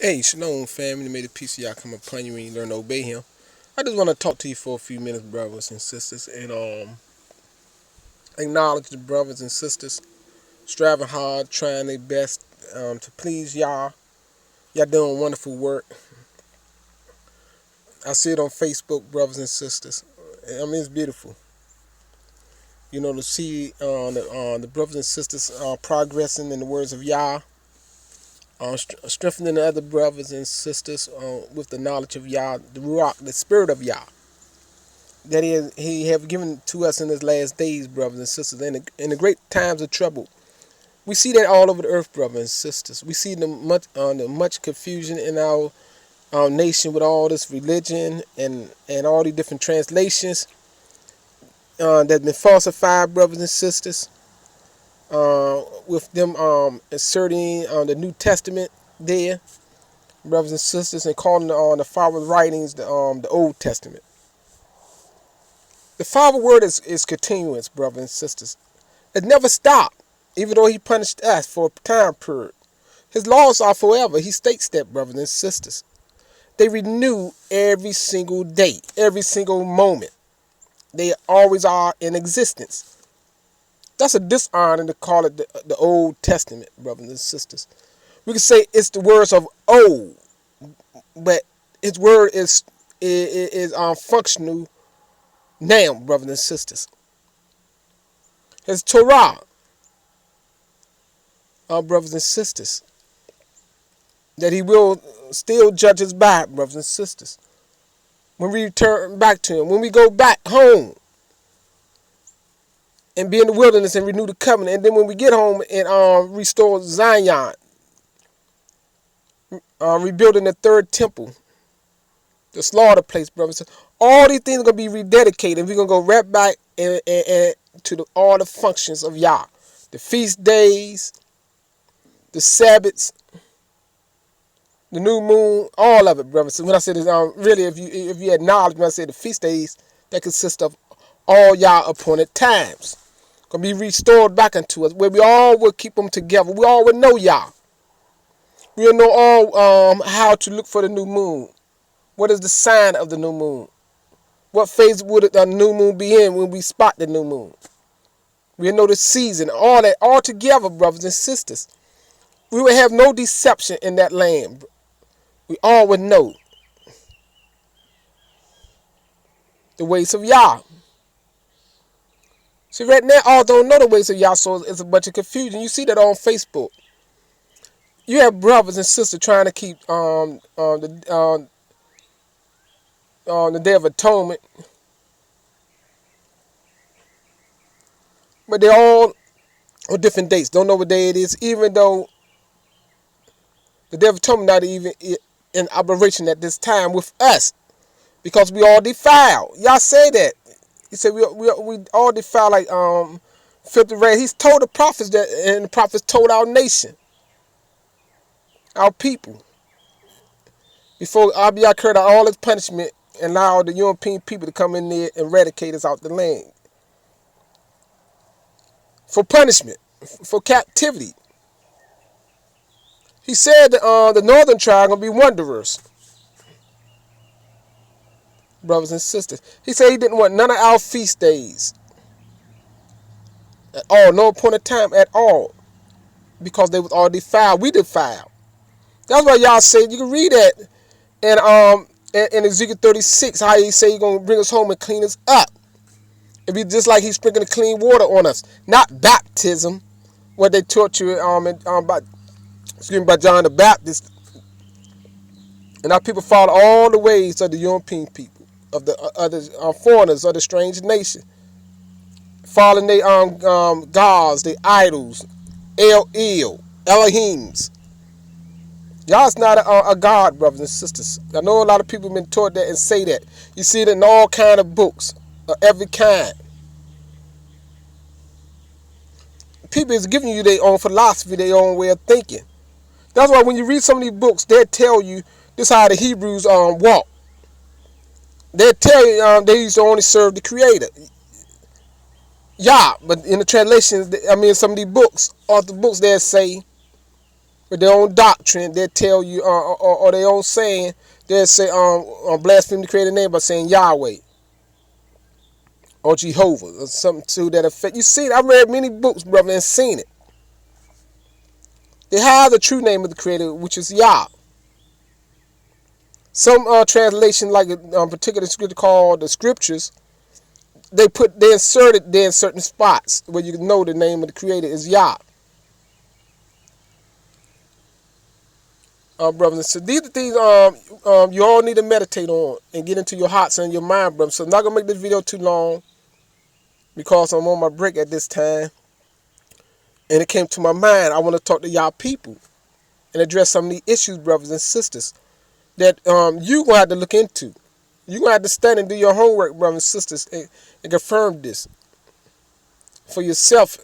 Hey, Shalom family, may the peace of Yah come upon you and you learn to obey him. I just want to talk to you for a few minutes, brothers and sisters, and acknowledge the brothers and sisters striving hard, trying their best to please Yah. Y'all doing wonderful work. I see it on Facebook, brothers and sisters. I mean, it's beautiful. You know, to see the brothers and sisters progressing in the words of Yah, strengthening the other brothers and sisters with the knowledge of Yah, the Ruach, the spirit of Yah that he have given to us in his last days, brothers and sisters, in the great times of trouble. We see that all over the earth, brothers and sisters. We see the much confusion in our nation with all this religion and all these different translations that's been falsified, brothers and sisters. With them inserting the New Testament there, brothers and sisters, and calling the Father writings the Old Testament. The Father word is continuous, brothers and sisters. It never stopped, even though he punished us for a time period. His laws are forever. He states that, brothers and sisters. They renew every single day, every single moment. They always are in existence. That's a dishonor to call it the Old Testament, brothers and sisters. We can say it's the words of old, but his word is functional now, brothers and sisters. His Torah, our brothers and sisters, that he will still judge us by, brothers and sisters. When we return back to him, when we go back home and be in the wilderness and renew the covenant, and then when we get home and restore Zion, rebuilding the third temple, the slaughter place, brothers and sisters, all these things are going to be rededicated. We're going to go right back and to all the functions of Yah. The feast days, the Sabbaths, the new moon, all of it, brothers. So when I say this, really, if you acknowledge when I say the feast days, that consists of all Yah appointed times, gonna be restored back unto us, where we all will keep them together. We all will know Yah. We'll know all how to look for the new moon. What is the sign of the new moon? What phase would the new moon be in when we spot the new moon? We'll know the season, all that, all together, brothers and sisters. We will have no deception in that land. We all would know the ways of Yah. See, right now, all don't know the ways of Yah, so it's a bunch of confusion. You see that on Facebook. You have brothers and sisters trying to keep the Day of Atonement, but they're all on different dates. Don't know what day it is, even though the Day of Atonement not even in operation at this time with us, because we all defile. Y'all say that. He said we all defile like filthy rags. He's told the prophets that, and the prophets told our nation, our people, before Abiyah carried out all his punishment and allowed the European people to come in there and eradicate us out the land. For punishment, for captivity. He said the northern tribe going to be wanderers, brothers and sisters. He said he didn't want none of our feast days at all, no appointed time at all, because they was all defiled. We defiled. That's why y'all say, you can read that in Ezekiel 36, how he say he's going to bring us home and clean us up. It'd be just like he's sprinkling clean water on us, not baptism, what they taught you by John the Baptist. And our people follow all the ways of the European people, of the other foreigners of the strange nation, following their gods, their idols, Elohims. Y'all's not a god, brothers and sisters. I know a lot of people have been taught that and say that. You see it in all kind of books of every kind. People is giving you their own philosophy, their own way of thinking. That's why when you read some of these books, they'll tell you this is how the Hebrews walk. They'll tell you they used to only serve the Creator, Yah. But in the translations, I mean, some of these books, author books, they'll say with their own doctrine. They tell you, or their own saying. They'll say, blaspheme the creator name by saying Yahweh or Jehovah or something to that effect. You see it. I read many books, brother, and seen it. They hide the true name of the creator, which is Yah. Some translation, like a particular scripture called the scriptures, they insert it there in certain spots where you know the name of the creator is Yah. Brothers and sisters, these are things you all need to meditate on and get into your hearts and your mind, brothers. So I'm not gonna make this video too long because I'm on my break at this time, and it came to my mind. I want to talk to y'all people and address some of these issues, brothers and sisters, that you gonna have to look into. You gonna have to study and do your homework, brothers and sisters, and confirm this for yourself.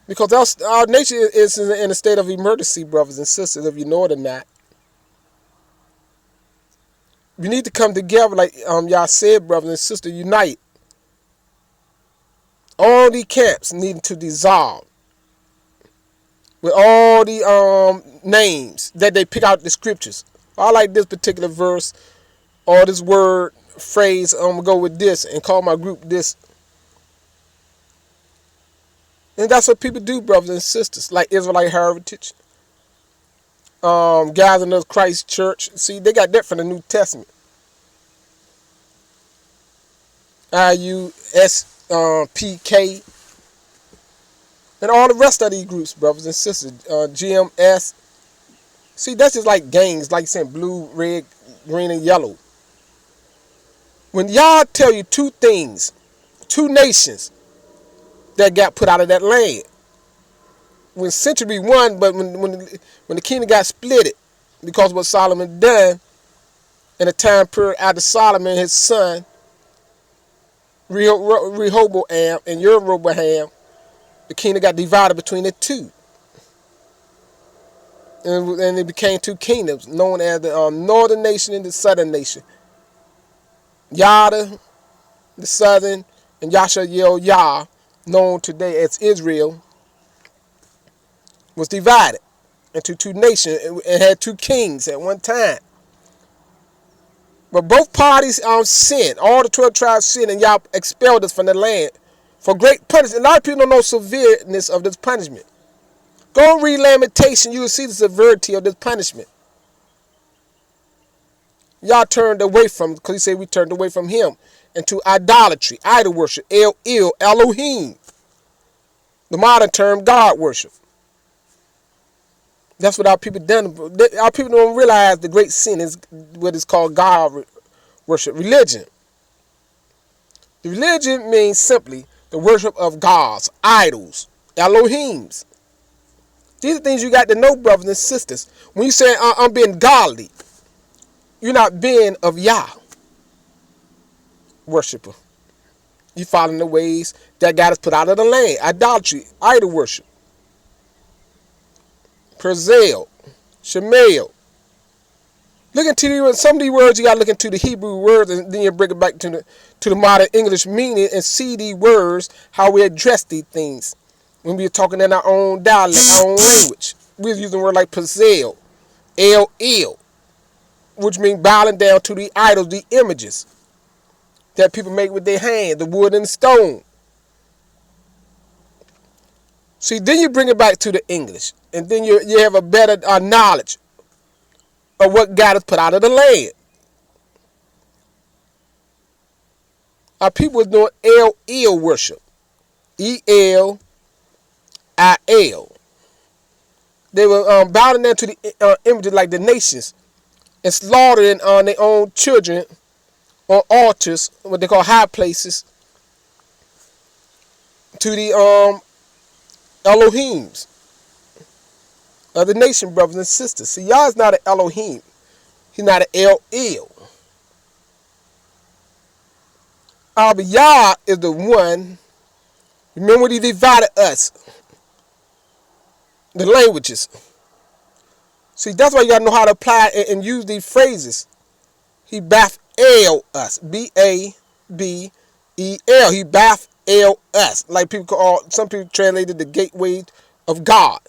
Because our nation is in a state of emergency, brothers and sisters, if you know it or not. We need to come together, like y'all said, brothers and sisters, unite. All these camps need to dissolve. With all the names that they pick out the scriptures. I like this particular verse, or this word, phrase, I'm going to go with this and call my group this. And that's what people do, brothers and sisters, like Israelite Heritage, Gathering of Christ Church. See, they got that from the New Testament. IUSPK, and all the rest of these groups, brothers and sisters, GMS. See, that's just like gangs, like saying blue, red, green, and yellow. When y'all tell you two things, two nations that got put out of that land. When century won, but when the kingdom got split it, because of what Solomon done in a time period after Solomon and his son, Rehoboam and Jeroboam, the kingdom got divided between the two. And it became two kingdoms, known as the northern nation and the southern nation. Yada, the southern, and Yasha Yah, known today as Israel, was divided into two nations and had two kings at one time. But both parties sinned. All the 12 tribes sinned, and y'all expelled us from the land for great punishment. A lot of people don't know the severeness of this punishment. Go and read Lamentation. You will see the severity of this punishment. Y'all turned away from, because he said we turned away from him, into idolatry, idol worship, Elohim. The modern term, God worship. That's what our people done. Our people don't realize the great sin is what is called God worship, religion. The religion means simply the worship of gods, idols, Elohims. These are things you got to know, brothers and sisters. When you say, I'm being godly, you're not being of Yah worshiper. You following the ways that God has put out of the land. Idolatry, idol worship. Perzel, Shemael. Look into some of these words. You got to look into the Hebrew words, and then you bring it back to the modern English meaning and see these words, how we address these things. When we're talking in our own dialect, our own language. We're using a word like Perzel, El, which means bowing down to the idols, the images that people make with their hands, the wood and the stone. See, then you bring it back to the English, and then you have a better knowledge of what God has put out of the land. Our people was doing El worship, E-L-I-L. They were bowing down to the images like the nations and slaughtering on their own children on altars, what they call high places, to the Elohims of the nation, brothers and sisters. See, Yah is not an Elohim. He's not an El. But Yah is the one. Remember when he divided us, the languages. See, that's why you got to know how to apply and use these phrases. He bath-el us. B-A-B-E-L. He bath-el us. Like some people translated the gateway of God.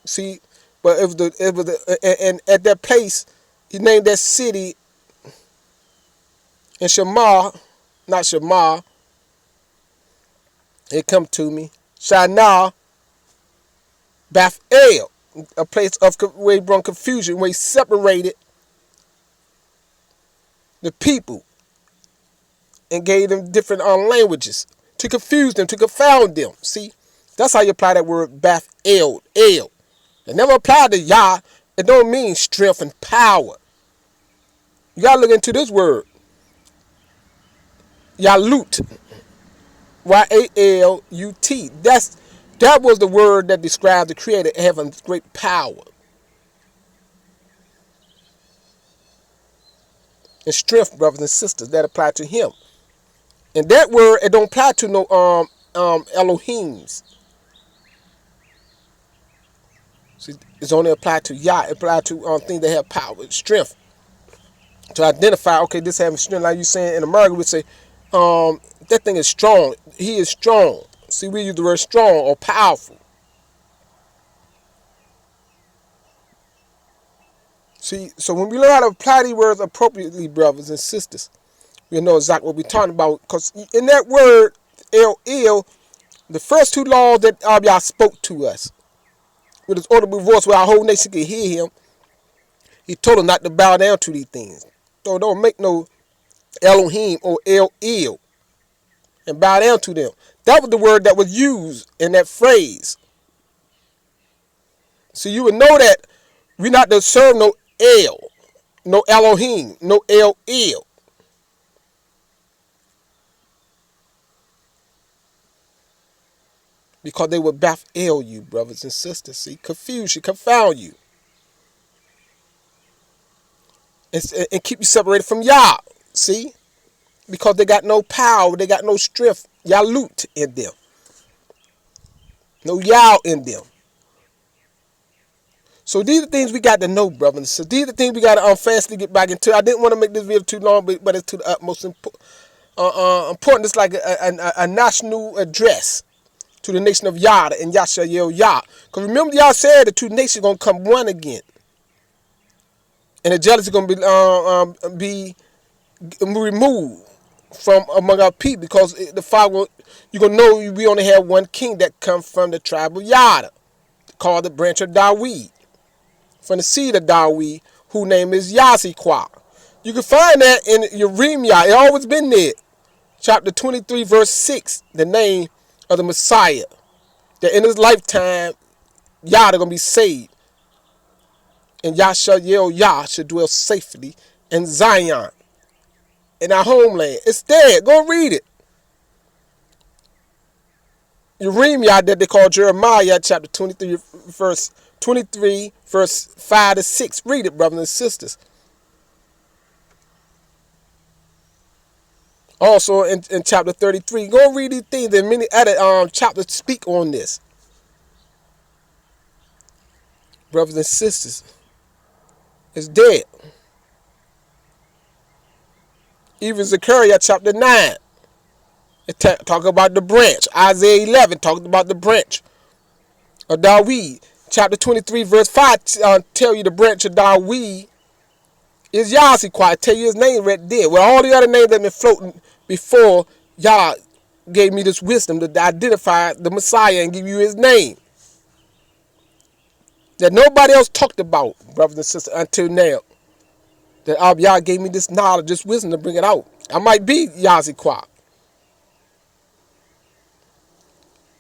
See, but and at that place, he named that city in Shamar, not Shamar. It come to me, Shinar, Bethel, a place of where he brought confusion, where he separated the people and gave them different languages to confuse them, to confound them. See, that's how you apply that word Bethel. El. It never applied to Yah. It don't mean strength and power. You gotta look into this word, Yalut, Y-A-L-U-T. That was the word that described the Creator having great power and strength, brothers and sisters. That apply to Him. And that word, it don't apply to no Elohims. See, it's only applied to Yah. It applied to things that have power, strength. To identify, okay, this having strength. Like you saying in America, we say, that thing is strong. He is strong. See, we use the word strong or powerful. See, so when we learn how to apply these words appropriately, brothers and sisters, we know exactly what we're talking about. Because in that word, El, the first two laws that Yah spoke to us, with his audible voice where our whole nation could hear him, he told them not to bow down to these things. So don't make no Elohim or El, and bow down to them. That was the word that was used in that phrase. So you would know that we're not to serve no El, no Elohim, no El. Because they would baffle you, brothers and sisters. See, confuse you, confound you. And keep you separated from Yah. See? Because they got no power, they got no strength. Yalut in them. No Yah in them. So these are things we got to know, brothers and sisters. These are things we got to fastly get back into. I didn't want to make this video too long, but it's to the utmost important. It's like a national address to the nation of Yah and Yashayel Yah. Because remember, Yah said the two nations are going to come one again. And the jealousy is going to be removed from among our people. Because the Father, you're going to know we only have one king that comes from the tribe of Yada, called the branch of Dawid. From the seed of Dawid, whose name is Yaziquah. You can find that in Yeremiah. It always been there. Chapter 23, verse 6, the name of the Messiah. That in his lifetime, Yah going to be saved. And Yashayel Yah should dwell safely in Zion, in our homeland. It's there. Go read it. Yeremiah, that they call Jeremiah, chapter 23, verse 5 to 6. Read it, brothers and sisters. Also in chapter 33. Go read these things. And many other chapters speak on this. Brothers and sisters. It's dead. Even Zechariah chapter 9. It talk about the branch. Isaiah 11 talked about the branch of Dawid. Chapter 23 verse 5 tell you the branch of Dawid is Yaziquah. Tell you his name right there. With all the other names that have been floating before, Yah gave me this wisdom to identify the Messiah and give you his name. That nobody else talked about, brothers and sisters, until now. That Yah gave me this knowledge, this wisdom to bring it out. I might be Yaziquah.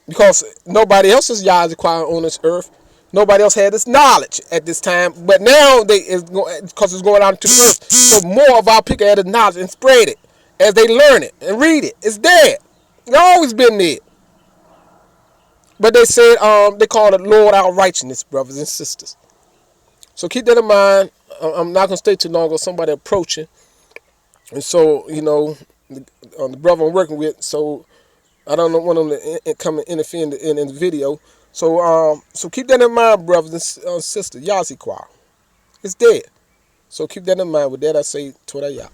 Because nobody else is Yaziquah on this earth. Nobody else had this knowledge at this time. But now, because it's going out into the earth, so more of our people had this knowledge and spread it as they learn it and read it. It's there. It's always been there. But they said, they call it Lord our righteousness, brothers and sisters. So keep that in mind. I'm not going to stay too long with somebody approaching. And so, you know, the brother I'm working with, so I don't want them to come and interfere in the video. So keep that in mind, brothers and sisters. Yaziquah. It's dead. So keep that in mind. With that, I say, Toda Yah.